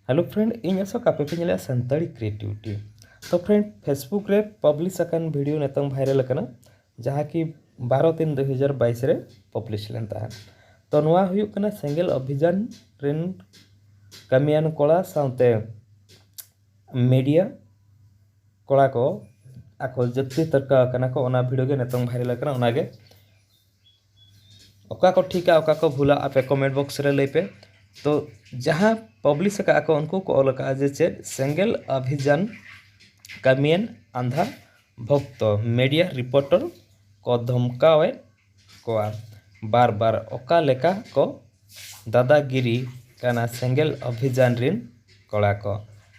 Hello friend in Ashok आपे पे नेला संताड़ी क्रिएटिविटी। तो फ्रेंड फेसबुक रे पब्लिश अकन वीडियो नेतंग वायरल अकना जहाँ की 12/3/2022 रे पब्लिश लेन ताहन। तो नोआ हुयुक कना सेंगेल अभियान रेन कमियान कोड़ा साउते मीडिया कोड़ा को आको जत्ती तर्का कना को ओना वीडियो के नेतंग वायरल अकना ओनागे ओका को ठीका ओका को भूला आपे कमेंट बॉक्स रे लई पे। तो जहाँ पब्लिश का उनको को ऑल का जे सेंगेल अभियान कमियन आंधा भक्त मीडिया रिपोर्टर को धमकावे को बार बार ओका लेका को दादागिरी काना सेंगेल अभियान रिन कड़ा को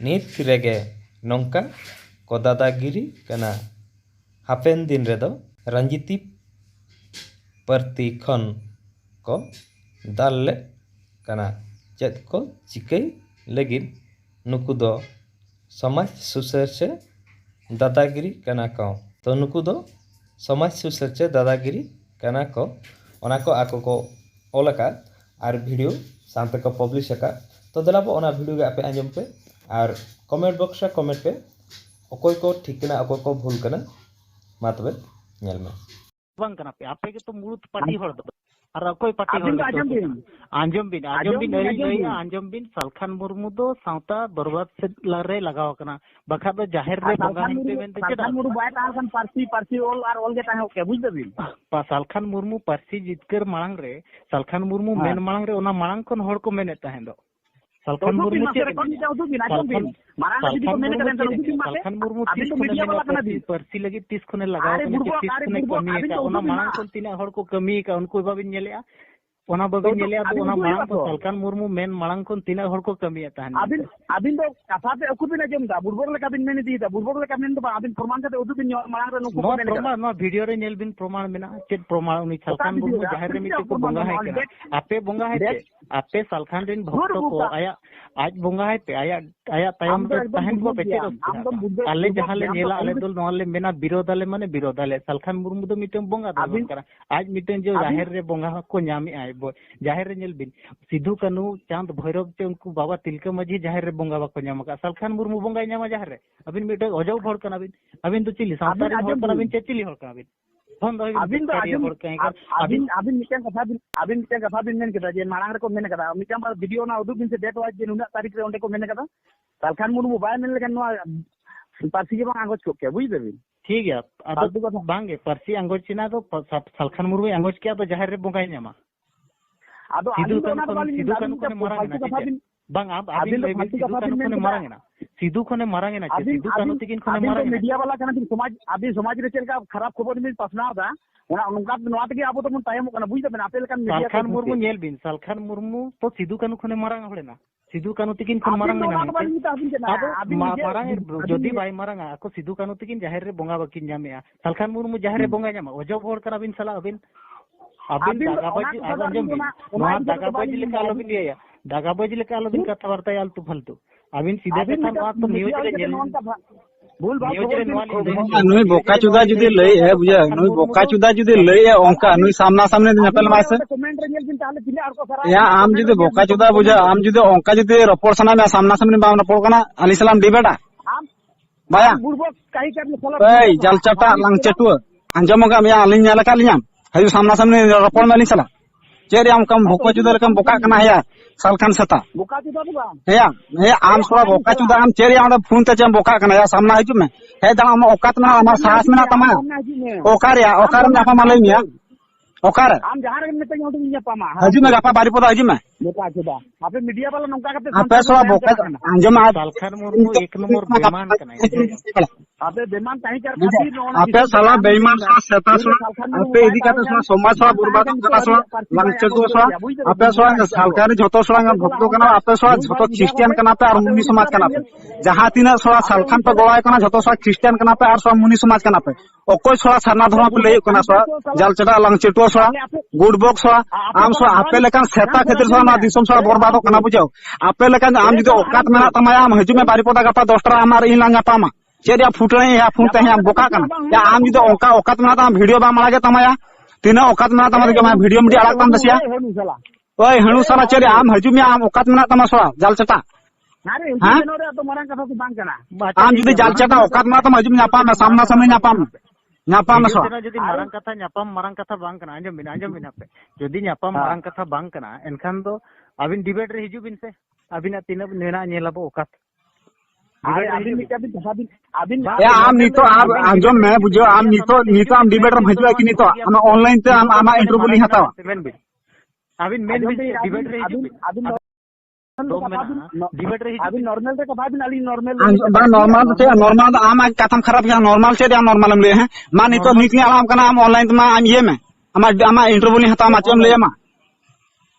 नित रेगे नौका को दादागिरी काना हापेन दिन रेदो रंजीती प्रति खन को दाल कना चेत को चिकई लगिन नुकु दो समाज सुसर से दादागिरी कना को। तो नुकु दो समाज सुसर से दादागिरी कना को ओना को आको को ओलका आर वीडियो सामते को पब्लिश का। तो दलाबो ओना वीडियो के आपे आंजम पे आर कमेंट बॉक्स रे कमेंट पे अकोय को ठीक ना अकोय को भूल कना मा तबे नेल में बंग कना पे आपे के तो मुरुत पार्टी हड़ दो और अकोय पार्टी हड़ आंजम बिन आंजम बिन सालखान मुर्मू दो सावता बर्बाद से लरे लगाव कना बखा दो जाहिर रे बंगा हिंदे मेन ते सालखान मुर्मू बाय ताहन पार्सी ओल आर ओल के ताहे ओके बुझ देबिन सालखान मुर्मू पार्सी जितकर मांग रे सालखान मुर्मू मेन मांग रे ओना मांग कोन हड़ को मेने ताहे दो सालखान मुर्मू सालखान मुर्मू 30 पार्सी लगी 30 खने लगाव कना 30 खने कमी का ओना मांग कोन तिना हड़ को कमी का उनको बाबिन नेलेया ओना बाबिन नेलेया तो ओना मांग को सालखान मुर्मू मेन मांग कोन तिना हड़ को कमी ताहन अबिन दो कथा पे अकु बिना जमदा बुरबर लेका बिन मेने दीदा बुरबर लेका मेन दो अबिन प्रमाण कते उदु बिन मांग रे नुकु मेने प्रमाण नो वीडियो रे नेल बिन प्रमाण मेना चेत प्रमाण उनी सालखान मुर्मू जाहिर रे मिटे को बंगा है कना आपे बंगा है आपे सालखान रिन भक्त को आया आज बंगा है पे आया तायम ताहन को पेचे आले जहां ले नेला आले दल नोले मेना विरोधाले माने विरोधाले सालखान मुर्मू दो मिटे बंगा दो करा आज मिटे जो जाहिर रे बंगा को न्यामी आय जाहिर रे नेल बिन सिद्धू कानू चांद भैरव ते उनको बाबा तिलका माझी जाहिर रे बंगा बाको न्याम का सालखान मुर्मू बंगा न्यामा जाहिर रे अबिन मिटे अजौ भड़ कना अबिन तो चिली सावतारी हड़ कना बिन चिली हड़ कना बिन अबिन मिटे कथा बिन मेन केदा जे मांग रे को मेन कदा मिटा वीडियो ना उदु बिन से डेट वाज जे नुना तारीख रे ओंडे को मेन कदा सालखान मुर्मू बाय मेन लेकन नो पार्सी के बांग आगोज को के बुझ देबिन ठीक है अब बांगे पार्सी आंगोज चिना तो सालखान मुर्मू आंगोज किया तो जाहिर रे बंगा न्यामा आदो सिद्धू कानू कोने मारांगेना बांग आबिन सिद्धू कानू कोने मारांगेना सिद्धू कोने मारांगेना सिद्धू कानू तिकिन कोने मारांगेना मीडिया वाला कना बिन समाज रे चलका खराब खबर बिन पसनाव दा ओना नुका नोआ तके आबो तो मन टाइम कना बुझ देबेन आपे लेकन मीडिया सालखान मुर्मू नेल बिन सालखान मुर्मू तो सिद्धू कानू कोने मारांग हड़ेना सिद्धू कानू तिकिन कोने मारांगेना अब मारांग जदी बाय मारांगा आको सिद्धू कानू तिकिन जाहिर रे बंगा बाकिन जामेया सालखान मुर्मू जाहिर रे बंगा जामा ओजो भोर करा बिन साला अबिन दागाबाजी आजम बिन नोआ दागाबाजी लेका आलो बिन लिया दागाबाजी लेका आलो बिन कथा वार्ता आल तू फालतू अबिन सीधा कथा नोआ तो न्यूज रे जेल भूल बात नुई बोका चुदा जुदी लई है बुझा नुई बोका चुदा जुदी लई है ओंका नुई सामना सामने नपल मासे कमेंट रे जेल बिन ताले तिले आर को सारा या आम जुदी बोका चुदा बुझा आम जुदी ओंका जुदी रपोर सना में सामना सामने बाम रपोर कना अली सलाम डिबेटा आम बाया बुरबो काई करने फला ए जल चटा लंग चटुआ अंजमगा में अलिन याला का लियाम हजू सामना सामने रपोर में अली सला चेरी आम कम बोका चुदा कम बोका कना है सालखान सता बोका चुदा बुगा हे आम थोड़ा बोका चुदा आम चेरी आम फोन ते चम बोका कना या सामना हिजु में हे दा आम औकात में हमार साहस में ना तमा ओकार में आपा मालई मिया ओकार आम जहां रे में तई होटू पामा हजू में गपा बारी पदा हजू में बोका चुदा आपे मीडिया वाला नौका करते आपे थोड़ा बोका अंजम सालखान मुर्मू एक नंबर बेमान कना आपे बेमान काहे कर खातिर आपे साला बेईमान सा सेता सो आपे इदी काते सो समाज सा बर्बाद करा सो लंचर को सो आपे सो सरकारी जतो सो भक्त कना आपे सो जतो क्रिश्चियन कना पे और मुनि समाज कना पे जहां तीना सो सालखान पे गोवाय कना जतो सो क्रिश्चियन कना पे और सो मुनि समाज कना पे ओकोय सो सरना धर्म पे ले कना सो जल चटा launcher so good box so आम सो आपे लेकन सेता खातिर सो ना दिसम सो बर्बाद कना बुझाओ आपे लेकन आम जदि औकात मेना तमाया आम हजू में बारीपदा गपा 10 टा हमार इन लांगा पामा चेरिया फुट रहे या फुट हैं बोका कना या आम जदि औकात मेना ता वीडियो बा मागे तमाया तीना औकात मेना तमा के वीडियो मिडी आलाक तम दसिया ओए हणु साला चेरी आम हजू में आम औकात मेना तमा सो जाल चटा नारे हाँ? इंटरनेट रे तो मरंग कथा तो बांग कना आम जुदी जाल चटा औकात मा तो मजुम ᱧᱟᱯᱟᱢ ᱢᱮ ᱥᱟᱢᱱᱟ ᱥᱟᱢᱱᱤ ᱧᱟᱯᱟम ᱢᱮ ᱥᱚ ᱡᱩᱫᱤ ᱢᱟᱨᱟᱝ ᱠᱟᱛᱷᱟ ᱧᱟᱯᱟᱢ ᱢᱟᱨᱟᱝ ᱠᱟᱛᱷᱟ ᱵᱟᱝ ᱠᱟᱱᱟ ᱟᱸᱡᱚᱢ ᱵᱤᱱ ᱦᱟᱯᱮ ᱡᱩᱫᱤ ᱧᱟᱯᱟᱢ ᱢᱟᱨᱟᱝ ᱠᱟᱛᱷᱟ ᱵᱟᱝ ᱠᱟᱱᱟ ᱮᱱᱠᱷᱟन ᱫᱚ ᱟᱵᱤन ᱰᱤᱵᱮᱴ ᱨᱮ ᱦᱤᱡᱩᱜ ᱵᱤᱱ ᱥᱮ ᱟᱵᱤᱱᱟᱜ ᱛᱤᱱᱟᱹᱜ ᱢᱮᱱᱟᱜ ᱧᱮᱞᱟᱵᱚ ᱚᱠᱟᱛ अरे अभी मिटा भी कथा भी अभी ए आम नितो आम आंजम में बुझो आम नितो आम डिबेट रे हिजुआ कि नितो आम ऑनलाइन ते आम आमा इंटरव्यू लिं हतावा अबिन मेन डिबेट रे हिजुग डिबेट रे अभी नॉर्मल रे कथा भी अली नॉर्मल बा नॉर्मल ते नॉर्मल आम कथम खराब या नॉर्मल से नॉर्मल ले हैं मा नितो निक ने आम कना आम ऑनलाइन मा आम ये में आमा इंटरव्यू लिं हतावा मा चम ले मा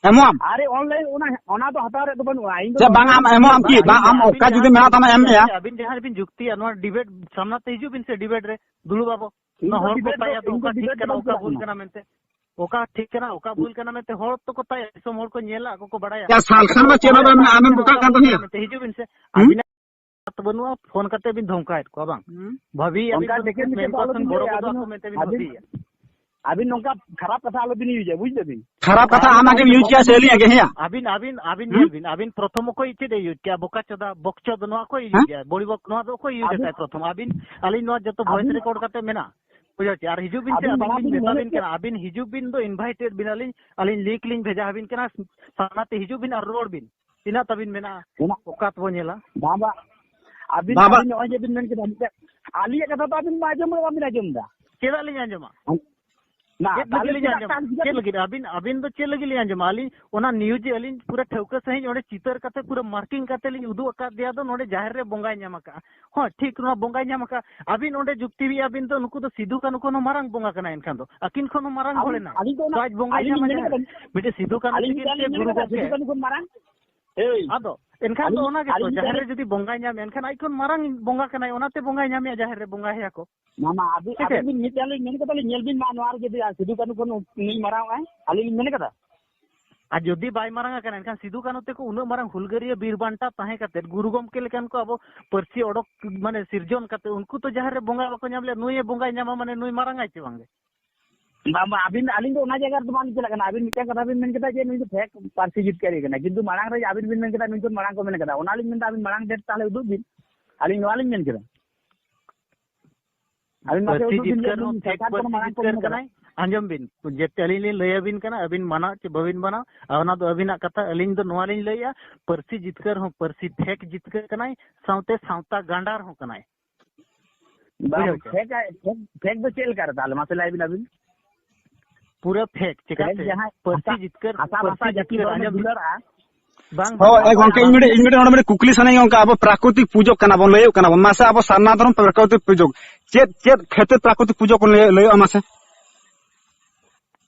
एमोम अरे ऑनलाइन ओना तो हता रे तो बनु आइन से बांग आम एमोम की बा आम ओका जुदी मेना तमा एम या अबिन जहां बिन जुक्ति अनवा डिबेट सामना ते हिजु बिन से डिबेट रे दुलु बाबो न होल को पाया तो ओका ठीक कना ओका भूल कना मेनते ओका ठीक कना ओका भूल कना मेनते होल तो को पाया सम होल को नेला को बड़ाया या साल खान मा चेना बा आम बुका कान तो ते हिजु बिन से अबिन तो बनुआ फोन करते बिन धमकायत को बांग भाभी अबिन देखे मेन पर्सन बड़ो को तो मेनते बिन भाभी अभी नौका खराब कथा आलो बिन यूज बुझ देबिन खराब कथा आमा के यूज किया सेली के हिया अबिन प्रथम को इचे दे यूज किया बोका चदा बकचो दनवा को यूज किया बड़ी बक नवा दो को यूज करता है प्रथम अबिन अली नवा जतो वॉइस रिकॉर्ड करते मेना बुझो यार हिजु बिन से अबिन मेताबिन केना अबिन हिजु बिन दो इनवाइटेड बिन अली लिंक भेजा अबिन केना सानाते हिजु बिन और रोड बिन तिना तबिन मेना ओकात बो नेला बाबा अबिन नवा जे बिन मेन के आली कथा तो अबिन माजम दा केदा लिन आंजमा अबिन दो चे लगी आंजमा अली ओना न्यूज अली पूरा ठौका सही ओडे चितर कते पूरा मार्किंग कते लिन उदु अका दिया दो नोडे जाहिर रे बोंगाय ᱧᱟᱢ aka हां ठीक नो बोंगाय ᱧᱟᱢ aka अबिन ओडे जुक्ति भी अबिन तो नुकु तो सिधु कानु कोनो मारंग बोंगा कना एनखान दो अकिन कोनो मारंग होलेना तो आज बोंगाय ᱧᱟᱢ बेटे सिधु कानु के गुरु को मारंग आदो एनखान तो ओना के तो जाहिर रे जदी बोंगाय ᱧᱟᱢ एनखान आइकोन मारंग बोंगा कना ओनाते बोंगाय ᱧᱟᱢ जाहिर रे बोंगाय हया को मामा अभी नितले मेन कता नेल बिन मानवार जदी सिधु कानु को नहीं माराव है अली मेन कता आ जदी बाय मारंगा कना एनखान सिधु कानु ते को उन मारंग हुलगरिया बीरबांटा ताहे कते गुरु गमके लेकान को अब परसी ओडक माने सिरजन कते उनको तो जाहिर रे बोंगा बको ᱧᱟᱢले नुय बोंगाय ᱧᱟमा माने नुय मारंगाय चे बांगे मामा अबिन अलिन तो ना जगह तो मान चला कना अबिन मिटा कथा बिन मेन कता जे नुय तो फेक पार्टी जीत करे कना किंतु मारंग रे अबिन बिन मेन कता नुय तो मारंग को मेन कता ओनालिन मेन अबिन मारंग डेट ताले उदु बिन अलिन नवालिन मेन कता अबिन मासे उदु बिन आंजम बिन जेते अलिन लय अबिन कना अबिन माना चे बबिन बना ओना तो अबिना कथा अलिन तो नवालिन लया परसी जितकर हो परसी फेक जितकर कनाय साउते साउता गांडार हो कनाय फेक फेक दो चेल कर ताले मासे लाइबिन अबिन पूरा फेक चिकाते परसी जितकर परसी जितकर आंजम बांग हो एक गंके इमिडिएट नोड में कुकली सने गंका अब प्राकृतिक पूजक कना बन लय कना मासे अब सारना धर्म प्राकृतिक पूजक चेत खेते प्राकृतिक पूजक को लय मासे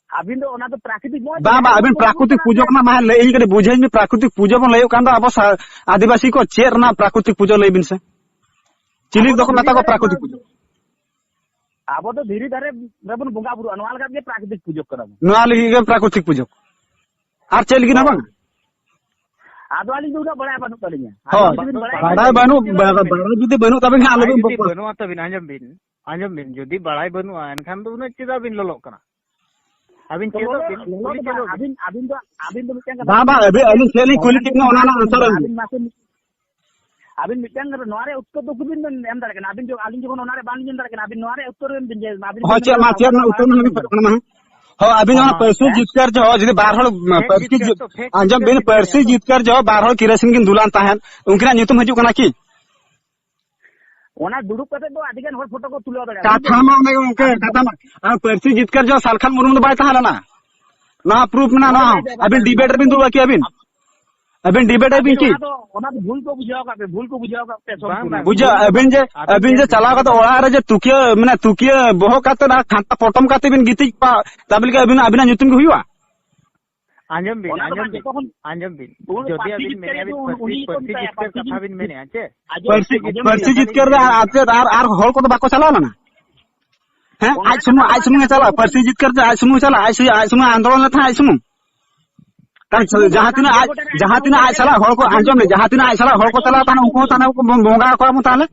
अबिन तो ओना तो प्राकृतिक बाबा अबिन प्राकृतिक पूजक ना मा लय इनके बुझे में प्राकृतिक पूजक लय कांदा अब आदिवासी को चेर ना प्राकृतिक पूजक लय बिन से चिली दको मता को प्राकृतिक पूजक अब तो धीरे धीरे रेबन बोंगा बुरु अनवाल का प्राकृतिक पूजक करब नवाल के प्राकृतिक पूजक आर चल की ना बा आदवाली दुगा बड़ा बनु तलिया बड़ा बनु जुदी बनु तबे हाल बनु तबिन आंजम बिन जुदी बड़ाई बनु एनखान दो उना चिदा बिन ललो कना अबिन चेदो बिन अबिन तो मिटन बाबा अबे अली सेली क्वालिटी ना ओना आंसर अबिन मिटन नोरे उत्तर तो कुबिन एम दारे कना अबिन जो आलिन जो नोरे बालिन जन दारे कना अबिन नोरे उत्तर बिन जे अबिन हो चे मा चे ना उत्तर ना पकना हो अबिन ना परसु जीतकर जो जदी 12 परसु आंजम बिन परसु जीतकर जो 12 किरोसिन किन दुलान ताहन उनकरा नितुम हजु कना की ओना दुडुक कते तो आदिगन होर फोटो को तुलो दारे कथा मा उनके कथा मा परसु जीतकर जो सालखान मुरुम बाय ताहला ना प्रूफ ना ना अबिन डिबेट बिन दुवा की अबिन डिबेट बिन की ओना तो भूल को बुझाओ का बुझा अबिन जे चला का तो ओड़ा रे जे तुकिया माने तुकिया बहो काते ना खाता पटम काते बिन गीति ताबिल के अबिन अबिना न्यूतन के हुआ आंजम बिन जदी अबिन मेने अबिन परसी जितकर कथा बिन मेने आचे परसी जितकर आर होल को तो बाको चला ना हैं आज सुनो चला परसी जितकर आज सुनो चला आज सुनो आंदोलन था आज सुनो जहाँ तीन आज चला हर को आंजम ने जहाँ तीन आज चला हर को चला ताने उनको ताने को बोंगा को मु ताले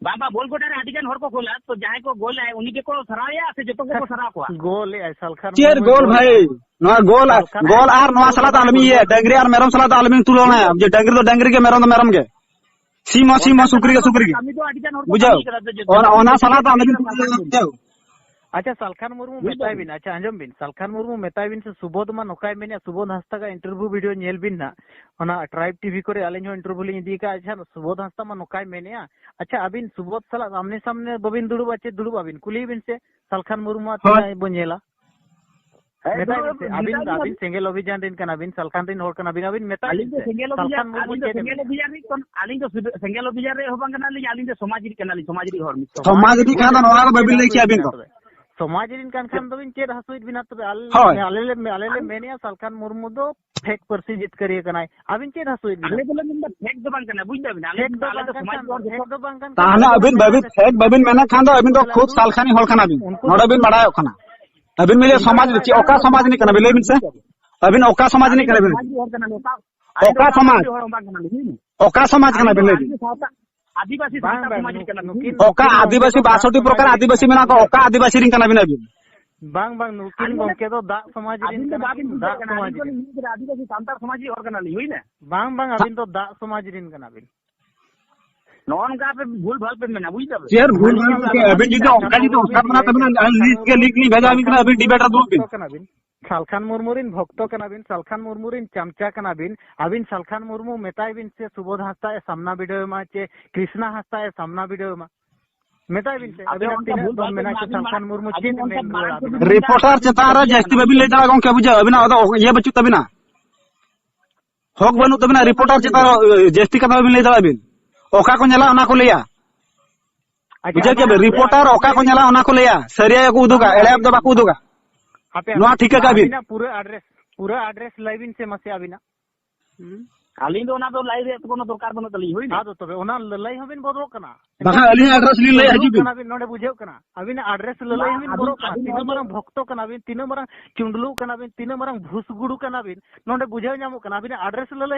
बाबा बोल गोटा रे आदिगान हर को गोला तो जाय को गोल है उन्हीं के को सराया से जतो को सरा को गोल ए सालखान चेर गोल भाई नोआ गोल आर नोआ सलाद आलमी ये डंगरी आर मेरम सलाद आलमी तुलना है जे डंगरी तो डंगरी के मेरम के सीमा सुकरी के आमी तो आदिगान हर को बुझाओ ओना सलाद आलमी अच्छा सालखान मुर्मू मेताय बिन अच्छा अंजम बिन सालखान मुर्मू मेताय बिन से सुबोध मा नोकाय मेने सुबोध हंसता का इंटरव्यू वीडियो नेल बिन ना ओना ट्राइब टीवी करे आलिन हो इंटरव्यू लिन दी का अच्छा सुबोध हंसता मा नोकाय मेने अच्छा अबिन सुबोध सला आमने सामने बबिन दुड़ुब अच्छे दुड़ुब अबिन कुली बिन से सालखान मुर्मू तिना बोनेला मेताय बिन से अबिन सेंगेल अभियान दिन कना बिन सालखान दिन होर कना बिन मेताय बिन से सालखान मुर्मू सेंगेल अभियान रे कोन आलिन तो सेंगेल अभियान रे होबा कना ली आलिन समाजिक कना ली समाजिक हर मिस समाजिक खाना नोआ बबिन लेखि अबिन को समाजिन कान खान दबिन चेर हसुइट बिना तबे आलेले मेनिया सालखान मुर्मू दो फेक परसी जित करिए कनाय अबिन चेर हसुइट बिना आले बोले मिन फेक दो बांग कना बुझ बिना फेक दो बांग कान ताना अबिन फेक बबिन मेना खान दो अबिन तो खुद सालखानी होल खाना बिन नोडा बिन बडाय खाना अबिन मिले समाज ची ओका समाज नि कना बिले बिन से अबिन ओका समाज नि कना बिन ओका समाज कना बिले आदिवासी समाज कना ओका आदिवासी 62 प्रकार आदिवासी मेना को ओका आदिवासी रिन कना बिना बिन बांग नुकिन गोमके दो दा समाज रिन कना दा समाज आदिवासी सांतार समाज और कना ली हुई ना बांग अबिन तो दा समाज रिन कना बिन नॉन का पे भूल भाल पे मेना बुझ तब चेर भूल भाल के अबिन जी ओका जी तो ओका बना तब लिस्ट के लिख नहीं भेजा बिन अबिन डिबेटर दो बिन सालखान मुर्मुरिन भक्तो कना बिन सालखान मुर्मुरिन चमचा कना बिन अबिन सालखान मुर्मू मेताय बिन से सुबोध हंसता है सामना वीडियो में चे कृष्णा हंसता है सामना वीडियो में मेताय बिन से अबिन तीन दो मेना के सालखान मुर्मू चित में रिपोर्टर चेतारा जस्ती बबिन ले जरा गंके बुझा अबिन ये बच्चू तबिना हक बनु तबिना रिपोर्टर चेतारा जस्ती कथा बबिन ले जरा बिन ओका को नेला ओना को लेया बुझा के रिपोर्टर ओका को नेला ओना को लेया सरिया को उदुगा एले अब बाकू उदुगा नोआ ठीक है बिन पूरा एड्रेस लाइबिन से मसे आबिना आलिन दो ना तो लाइव रे कोनो दरकार बनो तली होई ना तो तबे ओना ललाई हबिन बदलो कना बाखा अली एड्रेस लिन ले हजी बिन कना बिन नोडे बुझेव कना अबिन एड्रेस ललाई हबिन बरो कना तीन मरंग भक्तो कना बिन तीन मरंग चुंडलू कना बिन तीन मरंग भूसगुडू कना बिन नोडे बुझेव ᱧᱟᱢᱚᱜ कना अबिन एड्रेस ललाई